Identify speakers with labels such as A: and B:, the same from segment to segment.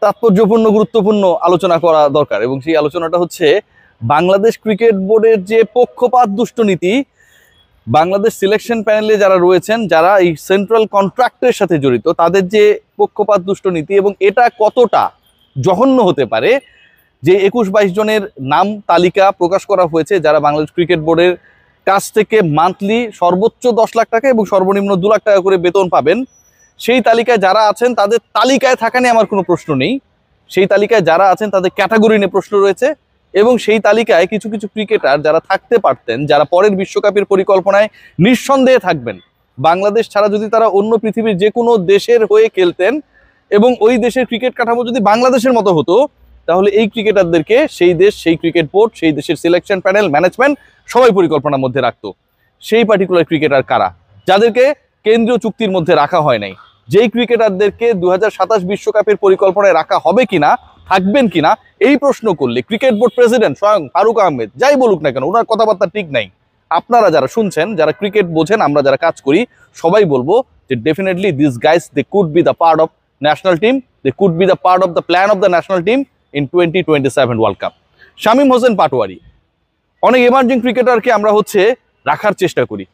A: তাৎপর্যপূর্ণ গুরুত্বপূর্ণ আলোচনা করা দরকার, এবং সেই আলোচনাটা হচ্ছে বাংলাদেশ ক্রিকেট বোর্ডের যে পক্ষপাত দুষ্টনীতি, বাংলাদেশ সিলেকশন প্যানেলে যারা রয়েছেন, যারা এই সেন্ট্রাল কন্ট্রাক্টের সাথে জড়িত, তাদের যে পক্ষপাত দুষ্টনীতি, এবং এটা কতটা জঘন্য হতে পারে যে 21-22 জনের নাম তালিকা প্রকাশ করা হয়েছে যারা বাংলাদেশ ক্রিকেট বোর্ডের কাছ থেকে মান্থলি সর্বোচ্চ 10 লাখ টাকা এবং সর্বনিম্ন 2 লাখ টাকা করে বেতন পাবেন। সেই তালিকায় যারা আছেন তাদের তালিকায় থাকা নিয়ে আমার কোনো প্রশ্ন নেই, সেই তালিকায় যারা আছেন তাদের ক্যাটাগরি নিয়ে প্রশ্ন রয়েছে, এবং সেই তালিকায় কিছু কিছু ক্রিকেটার যারা থাকতে পারতেন, যারা পরের বিশ্বকাপের পরিকল্পনায় নিঃসন্দেহে থাকবেন, বাংলাদেশ ছাড়া যদি তারা অন্য পৃথিবীর যে কোনো দেশের হয়ে খেলতেন এবং ওই দেশের ক্রিকেট কাঠামো যদি বাংলাদেশের মতো হতো, তাহলে এই ক্রিকেটারদেরকে সেই দেশ, সেই ক্রিকেট বোর্ড, সেই দেশের সিলেকশন প্যানেল, ম্যানেজমেন্ট সবাই পরিকল্পনার মধ্যে রাখতো। সেই পার্টিকুলার ক্রিকেটার কারা, যাদেরকে কেন্দ্রীয় চুক্তির মধ্যে রাখা হয় নাই, যেই ক্রিকেটারদেরকে 2027 বিশ্বকাপের পরিকল্পনায় রাখা হবে কিনা, থাকবেন কিনা, এই প্রশ্ন করলে ক্রিকেট বোর্ড প্রেসিডেন্ট স্বয়ং ফারুক আহমেদ যাই বলুক না কেন, ওনার কথাবার্তা ঠিক নাই। আপনারা যারা শুনছেন, যারা ক্রিকেট বোঝেন, আমরা যারা কাজ করি, সবাই বলবো যে definitely this guys, they could be the part of national team, they could be the part of the plan of the national team in 2027 world cup. Shamim Hossain Patwari, অনেক এমার্জিং ক্রিকেটারকে আমরা রাখার চেষ্টা করি।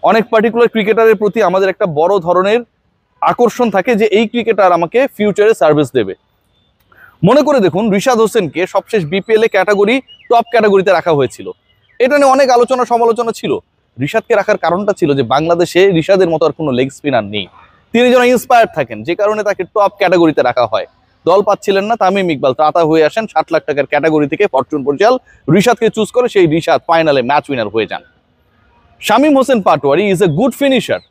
A: অনেক পার্টিকুলার ক্রিকেটারের প্রতি আমাদের একটা বড় ধরনের আকর্ষণ থাকে যে এই ক্রিকেটার আমাকে ফিউচারে সার্ভিস দেবে। মনে করে দেখুন, রিশাদ হোসেনকে সবশেষ বিপিএল এ ক্যাটাগরি টপ ক্যাটাগরিতে রাখা হয়েছিল। এটা নিয়ে অনেক আলোচনা সমালোচনা ছিল। রিশাদকে রাখার কারণটা ছিল যে বাংলাদেশে রিশাদের মতো আর কোনো লেগ স্পিনার নেই, তিনি যেন ইন্সপায়ার থাকেন, যে কারণে তাকে টপ ক্যাটাগরিতে রাখা হয়। দল পাচ্ছিলেন না, তামিম ইকবাল ত্রাতা হয়ে আসেন, 60 লাখ টাকার ক্যাটাগরি থেকে ফরচুন পরিচাল রিশাদকে চুজ করে, সেই রিশাদ ফাইনালে ম্যাচ উইনার হয়ে যান। Shamim Hossain Patwari is a good finisher,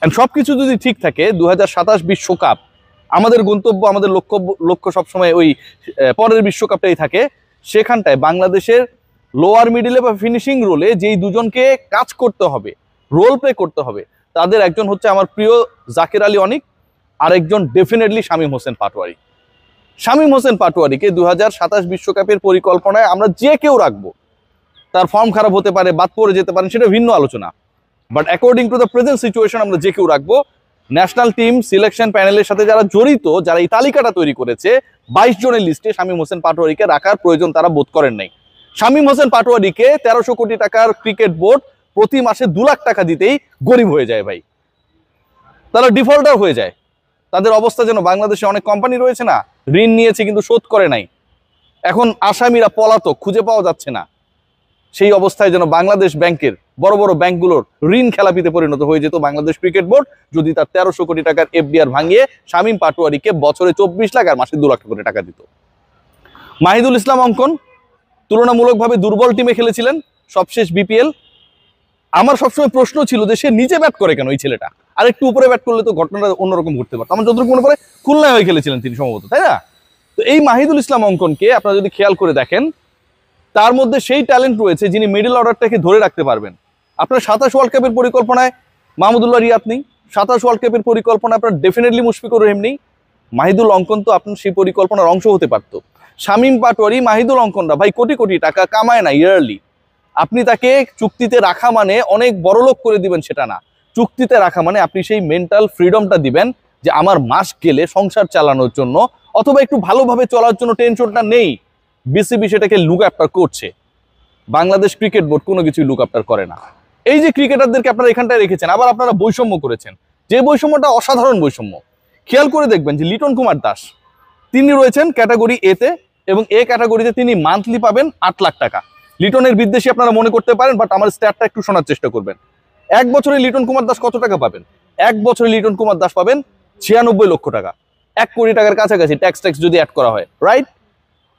A: and সবকিছু যদি ঠিক থাকে 2027 বিশ্বকাপ আমাদের গন্তব্য, আমাদের লক্ষ্য সবসময় ওই পরের বিশ্বকাপটাই থাকে। সেখানটায় বাংলাদেশের লোয়ার মিডিলে বা ফিনিশিং রোলে যেই দুজনকে কাজ করতে হবে, রোল প্লে করতে হবে, তাদের একজন হচ্ছে আমার প্রিয় জাকির আলী অনিক, আর একজন ডেফিনেটলি শামীম হোসেন পাটোয়ারি। শামীম হোসেন পাটোয়ারিকে 2027 বিশ্বকাপের পরিকল্পনায় আমরা যে কেউ রাখবো, তার ফর্ম খারাপ হতে পারে, বাদ পড়ে যেতে পারেন, সেটা ভিন্ন আলোচনা, but according to the present situation আমরা যে কেউ রাখবো। ন্যাশনাল টিম সিলেকশন প্যানেলের সাথে যারা জড়িত, যারা এই তালিকাটা তৈরি করেছে 22 জনের লিস্টে শামীম হোসেন পাটোয়ারিকে রাখার প্রয়োজন তারা বোধ করেন নাই। শামীম হোসেন পাটোয়ারিকে 1300 কোটি টাকার ক্রিকেট বোর্ড প্রতি মাসে 2 লাখ টাকা দিতেই গরিব হয়ে যায় ভাই, তারা ডিফল্টার হয়ে যায়। তাদের অবস্থা যেন, বাংলাদেশে অনেক কোম্পানি রয়েছে না, ঋণ নিয়েছে কিন্তু শোধ করে নাই, এখন আসামিরা পলাতক, খুঁজে পাওয়া যাচ্ছে না, সেই অবস্থায় যেন বাংলাদেশ ব্যাংকের, বড় বড় ব্যাংকগুলোর ঋণ খেলাপিতে পরিণত হয়ে যেত বাংলাদেশ ক্রিকেট বোর্ড যদি তার 1300 কোটি টাকার এফডিআর ভাঙিয়ে শামীম পাটোয়ারিকে বছরে 24 লাখ আর মাসে 2 লাখ করে টাকা দিত। মাহিদুল ইসলাম অঙ্কন তুলনামূলকভাবে দুর্বল টিমে খেলেছিলেন সবশেষ বিপিএল। আমার সবসময় প্রশ্ন ছিল যে সে নিচে ব্যাট করে কেন, এই ছেলেটা আর একটু উপরে ব্যাট করলে তো ঘটনাটা অন্যরকম ঘটতে পারত। আমার যতটুকু মনে পড়ে খুলনায় হয়ে খেলেছিলেন তিনি সম্ভবত, তাই না? তো এই মাহিদুল ইসলাম অঙ্কনকে আপনারা যদি খেয়াল করে দেখেন, তার মধ্যে সেই ট্যালেন্ট রয়েছে যিনি মিডল অর্ডারটাকে ধরে রাখতে পারবেন। আপনার 27 ওয়ার্ল্ড কাপের পরিকল্পনায় মাহমুদুল্লাহ রিয়াদ নেই, 27 ওয়ার্ল্ড কাপের পরিকল্পনা আপনার ডেফিনেটলি মুশফিকুর রহিম নেই, মাহিদুল অঙ্কন তো আপনার সেই পরিকল্পনার অংশ হতে পারতো। শামীম পাটোয়ারি, মাহিদুল অঙ্কনরা ভাই কোটি কোটি টাকা কামায় না ইয়ারলি। আপনি তাকে চুক্তিতে রাখা মানে অনেক বড়লোক করে দিবেন সেটা না, চুক্তিতে রাখা মানে আপনি সেই মেন্টাল ফ্রিডমটা দিবেন যে আমার মাস গেলে সংসার চালানোর জন্য অথবা একটু ভালোভাবে চলার জন্য টেনশনটা নেই। বিসিবি সেটাকে লুক আফটার করছে, বাংলাদেশ ক্রিকেট বোর্ড কোনো কিছুই লুক আফটার করে না। এই যে ক্রিকেটারদেরকে আপনারা এখানটায় রেখেছেন, আবার আপনারা বৈষম্য করেছেন, যে বৈষম্যটা অসাধারণ বৈষম্য। খেয়াল করে দেখবেন যে লিটন কুমার দাস, তিনি রয়েছেন ক্যাটাগরি এতে, এবং এ ক্যাটাগরিতে তিনি মান্থলি পাবেন 8 লাখ টাকা। লিটনের বিদ্বেষী আপনারা মনে করতে পারেন, বাট আমার স্ট্যাটটা একটু শোনার চেষ্টা করবেন। 1 বছরে লিটন কুমার দাস কত টাকা পাবেন? 1 বছরে লিটন কুমার দাস পাবেন 96 লক্ষ টাকা, 1 কোটি টাকার কাছাকাছি ট্যাক্স যদি অ্যাড করা হয়, রাইট?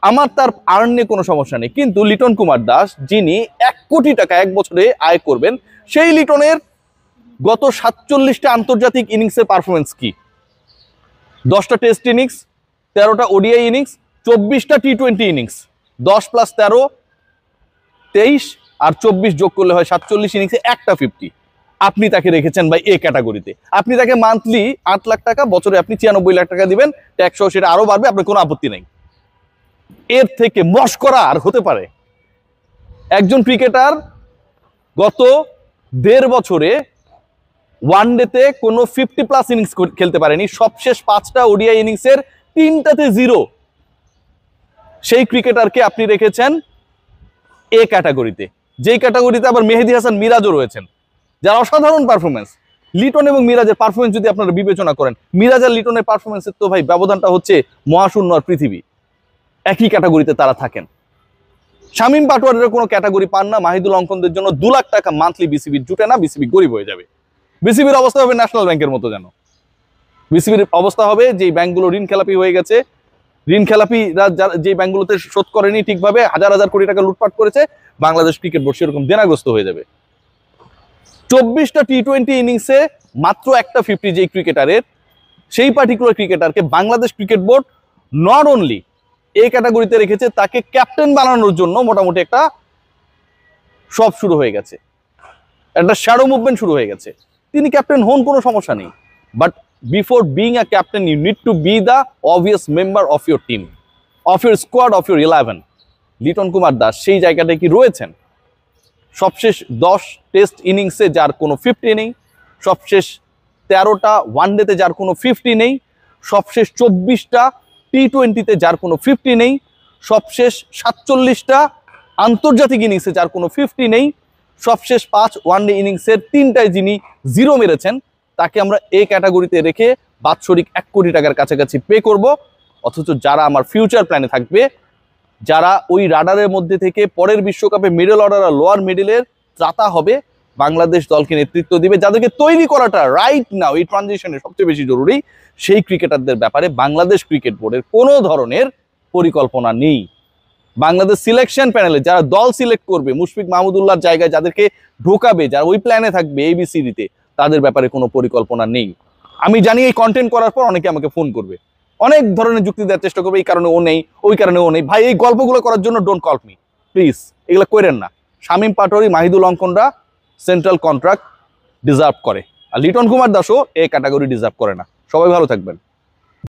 A: আমার তার আর্ন নিয়ে কোনো সমস্যা নেই, কিন্তু লিটন কুমার দাস যিনি 1 কোটি টাকা 1 বছরে আয় করবেন, সেই লিটনের গত 47টা আন্তর্জাতিক ইনিংসের পারফরমেন্স কি? 10টা টেস্ট ইনিংস, 13টা ওডিআই ইনিংস, 24টা টি20 ইনিংস, 10 + 13 23 আর 24 যোগ করলে হয় 47 ইনিংসে একটা 50। আপনি তাকে রেখেছেন ভাই এ ক্যাটাগরিতে, আপনি তাকে মান্থলি 8 লাখ টাকা, বছরে আপনি 96 লাখ টাকা দিবেন, ট্যাক্স সহ সেটা আরো বাড়বে, আপনার কোনো আপত্তি নেই। এর থেকে মস্করা আর হতে পারে? একজন ক্রিকেটার গত 1.5 বছরে ওয়ানডেতে কোনো 50+ ইনিংস খেলতে পারেনি, সবশেষ 5টা ওডিআই ইনিংসের 3টাতে 0, সেই ক্রিকেটারকে আপনি রেখেছেন এ ক্যাটাগরিতে, যেই ক্যাটাগরিতে আবার মেহেদী হাসান মিরাজও রয়েছেন, যার অসাধারণ পারফরমেন্স। লিটন এবং মিরাজের পারফরমেন্স যদি আপনারা বিবেচনা করেন, মিরাজ আর লিটনের পারফরমেন্সের তো ভাই ব্যবধানটা হচ্ছে মহাশূন্য আর পৃথিবী, একই ক্যাটাগরিতে তারা থাকেন। শামীম পাটোয়ারির কোনো ক্যাটাগরি পান না, মাহিদুল অঙ্কনদের জন্য 2 লাখ টাকা মান্থলি বিসিবির জুটে না, বিসিবি গরিব হয়ে যাবে। বিসিবির অবস্থা হবে ন্যাশনাল ব্যাংকের মতো, যেন বিসিবির অবস্থা হবে যে ব্যাংকগুলো ঋণ খেলাপি হয়ে গেছে, ঋণ খেলাপিরা যে ব্যাংকগুলোতে শোধ করেনি ঠিকভাবে, হাজার হাজার কোটি টাকা লুটপাট করেছে, বাংলাদেশ ক্রিকেট বোর্ড সেরকম দেনাগ্রস্ত হয়ে যাবে। 24টা টি20 ইনিংসে মাত্র একটা 50 যেই ক্রিকেটারের, সেই পার্টিকুলার ক্রিকেটারকে Bangladesh cricket board not only এই ক্যাটাগরিতে রেখেছে, তাকে ক্যাপ্টেন বানানোর জন্য মোটামুটি একটা সব শুরু হয়ে গেছে, একটা শ্যাডো মুভমেন্ট শুরু হয়ে গেছে। তিনি ক্যাপ্টেন হন, কোনো সমস্যা নেই, but before being a captain you need to be the obvious member of your team, of your squad, of your 11। Liton Kumar Das সেই জায়গাটায় কি রয়েছেন? সবশেষ 10 টেস্ট ইনিংসে যার কোনো 50 নেই, সবশেষ 13টা ওয়ানডেতে যার কোনো 50 নেই, সবশেষ 24টা টি20তে যার কোনো 50 নেই, সবশেষ 47টা আন্তর্জাতিক ইনিংসে যার কোনো 50 নেই, সবশেষ 5 ওয়ানডে ইনিংসের 3টায় যিনি 0 মেরেছেন, তাকে আমরা এই ক্যাটাগরিতে রেখে বাৎসরিক 1 কোটি টাকার কাছাকাছি পে করব। অথচ যারা আমার ফিউচার প্ল্যানে থাকবে, যারা ওই রাডারের মধ্যে থেকে পরের বিশ্বকাপে মিডল অর্ডার আর লোয়ার মিডলের ত্রাতা হবে, বাংলাদেশ দলকে নেতৃত্ব দিবে, যাদেরকে তৈরি করাটা রাইট নাও এই ট্রানজিশনে সবচেয়ে বেশি জরুরি, সেই ক্রিকেটারদের ব্যাপারে বাংলাদেশ ক্রিকেট বোর্ডের কোনো ধরনের পরিকল্পনা নেই। বাংলাদেশ সিলেকশন প্যানেলে যারা দল সিলেক্ট করবে, মুশফিক মাহমুদুল্লাহর জায়গায় যাদেরকে ঢোকাবে, যারা ওই প্ল্যানে থাকবে এবিসিডিতে, তাদের ব্যাপারে কোনো পরিকল্পনা নেই। আমি জানি এই কন্টেন্ট করার পর অনেকে আমাকে ফোন করবে, অনেক ধরনের যুক্তি দেওয়ার চেষ্টা করবে, এই কারণে ও নেই, ওই কারণে ও নেই। ভাই, এই গল্পগুলো করার জন্য ডোন্ট কল মি প্লিজ, এগুলো করেন না। শামীম পাটোয়ারি, মাহিদুল অঙ্কনরা সেন্ট্রাল কন্ট্রাক্ট ডিজার্ভ করে, আর লিটন কুমার দাসও এই ক্যাটাগরি ডিজার্ভ করে না। সবাই ভালো থাকবেন।